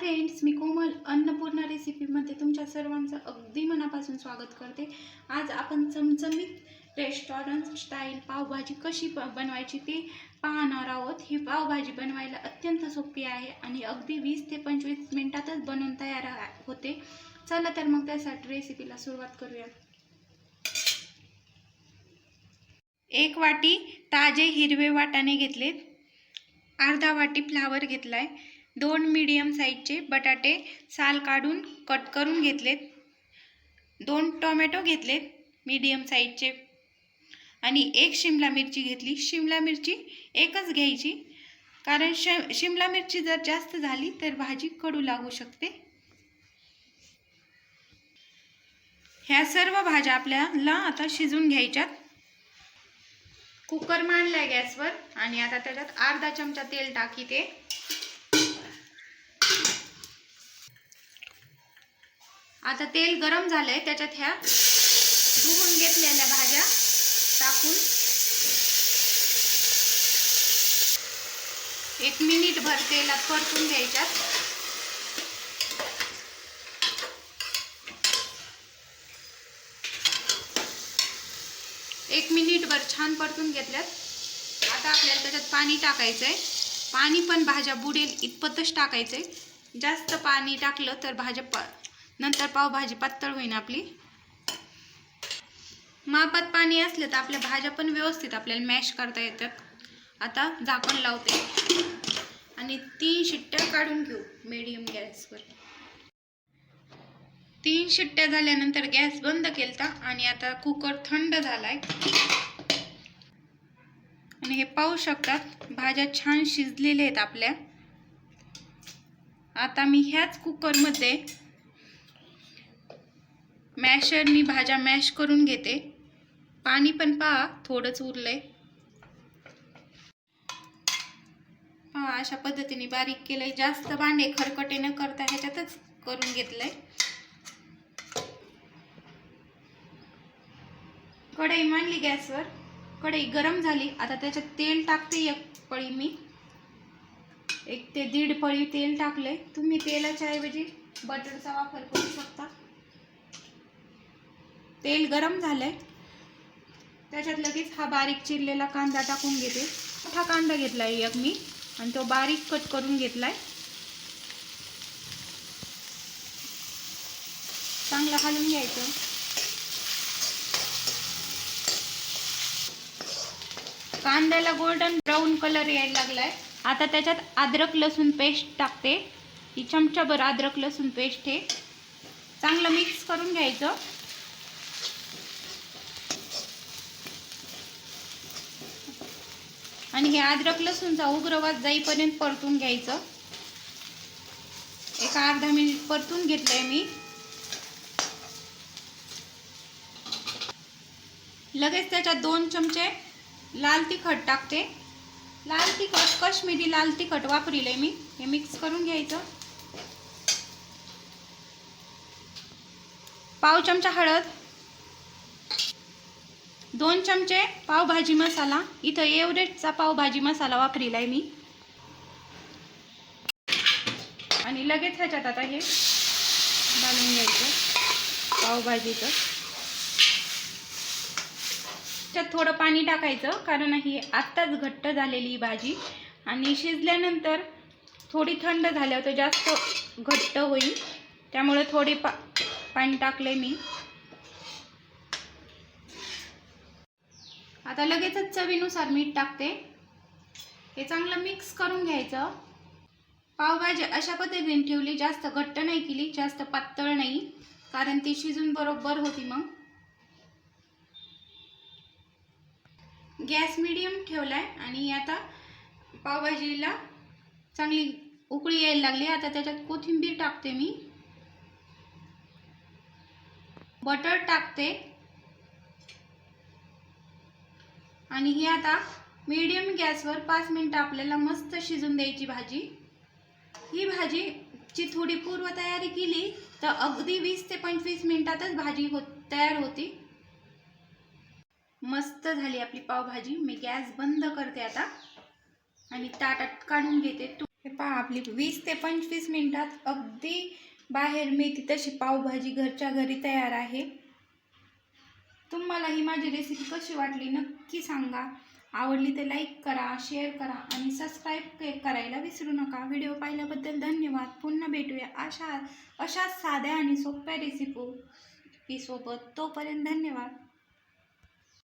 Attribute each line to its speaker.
Speaker 1: Friends, मी कोमल अन्नपूर्णा रेसिपीमध्ये तुमच्या सर्वांचं अगदी मनापासून स्वागत करते। आज आपण चमचमीत रेस्टॉरंट स्टाईल पावभाजी कशी बनवायची ते पाहणार आहोत। ही पावभाजी बनवायला अत्यंत सोपी आहे आणि अगदी 20 ते 25 मिनिटातच बनवून तयार होते। चला तर मग त्यासाठी रेसिपीला सुरुवात करूया। 1 वाटी ताजे हिरवे वाटाणे घेतलेत, अर्धा वाटी फ्लावर घेतलाय, 2 मीडियम साइजचे बटाटे साल काढून कट करून घेतलेत, 2 टोमॅटो घेतलेत मीडियम साइजचे आणि 1 शिमला मिरची घेतली। शिमला मिरची एकच घ्यायची, कारण शिमला मिरची जर जास्त झाली तर भाजी कडू लागू शकते। ह्या सर्व भाज्या आपल्याला आता शिजवून घ्यायच्यात। कुकर मांडलाय गॅसवर आणि आता त्याच्यात अर्धा चमचा तेल टाकीते। आता तेल गरम झालंय, त्याच्यात ह्या धुवून घेतलेल्या भाज्या टाकून 1 मिनिट भर तेलात परतून घ्यायच्यात। एक मिनिटभर छान परतून घेतल्यात। आता आपल्याला त्याच्यात पाणी टाकायचंय। पाणी पण भाज्या बुडेल इतपतच टाकायचंय। जास्त पाणी टाकलं तर भाज्या नंतर पावभाजी पातळ होईल आपली। मापात पाणी असलं तर आपल्या भाज्या पण व्यवस्थित आपल्याला मॅश करता येतात। आता झाकण लावते आणि 3 शिट्ट्या काढून घेऊ मीडियम गॅसवर। 3 शिट्ट्या झाल्यानंतर गॅस बंद केलता आणि आता कुकर थंड झालाय आणि हे पाहू शकतात भाज्या छान शिजलेल्या आहेत आपल्या। आता मी ह्याच कुकर मध्ये मॅशरनी भाज्या मॅश करून घेते। पाणी पण पहा थोडंच उरलंय। पहा अशा पद्धतीने बारीक केलंय। जास्त भांडे खरकटे न करता ह्याच्यातच करून घेतलंय। कढई मांडली गॅसवर, कढई गरम झाली। आता त्याच्यात तेल टाकते। 1 पळी मी 1 ते 1.5 पळी तेल टाकले। तुम्ही तेलाच्या ऐवजी बटरचा वापर करू शकता। तेल गरम झालंय, त्याच्यात लगेच हा बारीक चिरलेला कांदा टाकून घेते। मोठा कांदा घेतलाय 1 मी आणि तो बारीक कट करून घेतलाय। चांगलं हलवून घ्यायचं। कांद्याला गोल्डन ब्राऊन कलर यायला लागलाय। आता त्याच्यात अद्रक लसूण पेस्ट टाकते। ही चमचाभर अद्रक लसूण पेस्ट आहे। चांगलं मिक्स करून घ्यायचं। आणि हे अद्रक लसूणचा उग्रवास जाईपर्यंत परतून घ्यायचं। एक अर्धा मिनिट परतून घेतलंय मी। लगेच त्याच्यात 2 चमचे लाल तिखट टाकते। लाल तिखट काश्मीरी लाल तिखट वापरले मी। हे मिक्स करून घ्यायचं। पाव चमचा हळद, 2 चमचे पावभाजी मसाला। इथं एव्हरेस्टचा पावभाजी मसाला वापरलाय मी। आणि लगेच ह्याच्यात आता हे घालून घ्यायचं पावभाजीचं। त्यात थोडं पाणी टाकायचं, कारण ही आत्ताच घट्ट झालेली भाजी आणि शिजल्यानंतर थोडी थंड झाल्यावर तर जास्त घट्ट होईल, त्यामुळे थोडे पाणी टाकले मी। आता लगेचच चवीनुसार मीठ टाकते। हे चांगलं मिक्स करून घ्यायचं। पावभाजी अशा पद्धतीने ठेवली, जास्त घट्ट नाही केली, जास्त पातळ नाही, कारण ती शिजून बरोबर होती। मग गॅस मीडियम ठेवलाय आणि आता पावभाजीला चांगली उकळी यायला लागली। आता त्याच्यात कोथिंबीर टाकते मी, बटर टाकते आणि ही आता मीडियम गॅसवर 5 मिनिटं आपल्याला मस्त शिजून द्यायची भाजी। ही भाजीची थोडी पूर्वतयारी केली तर अगदी 20 ते 25 मिनिटातच भाजी तयार होती। मस्त झाली आपली पावभाजी। मी गॅस बंद करते आता आणि ताटात काढून घेते। हे पहा, आपली 20 ते 25 मिनिटात अगदी बाहेर मिळते तशी पावभाजी घरच्या घरी तयार आहे. तुम्हाला ही माझी रेसिपी कशी वाटली नक्की सांगा. आवडली तर लाईक करा, शेअर करा आणि सबस्क्राईब करायला विसरू नका. व्हिडिओ पाहिल्याबद्दल धन्यवाद. पुन्हा भेटूया अशाच साध्या आणि सोप्या रेसिपी सोबत. तोपर्यंत धन्यवाद.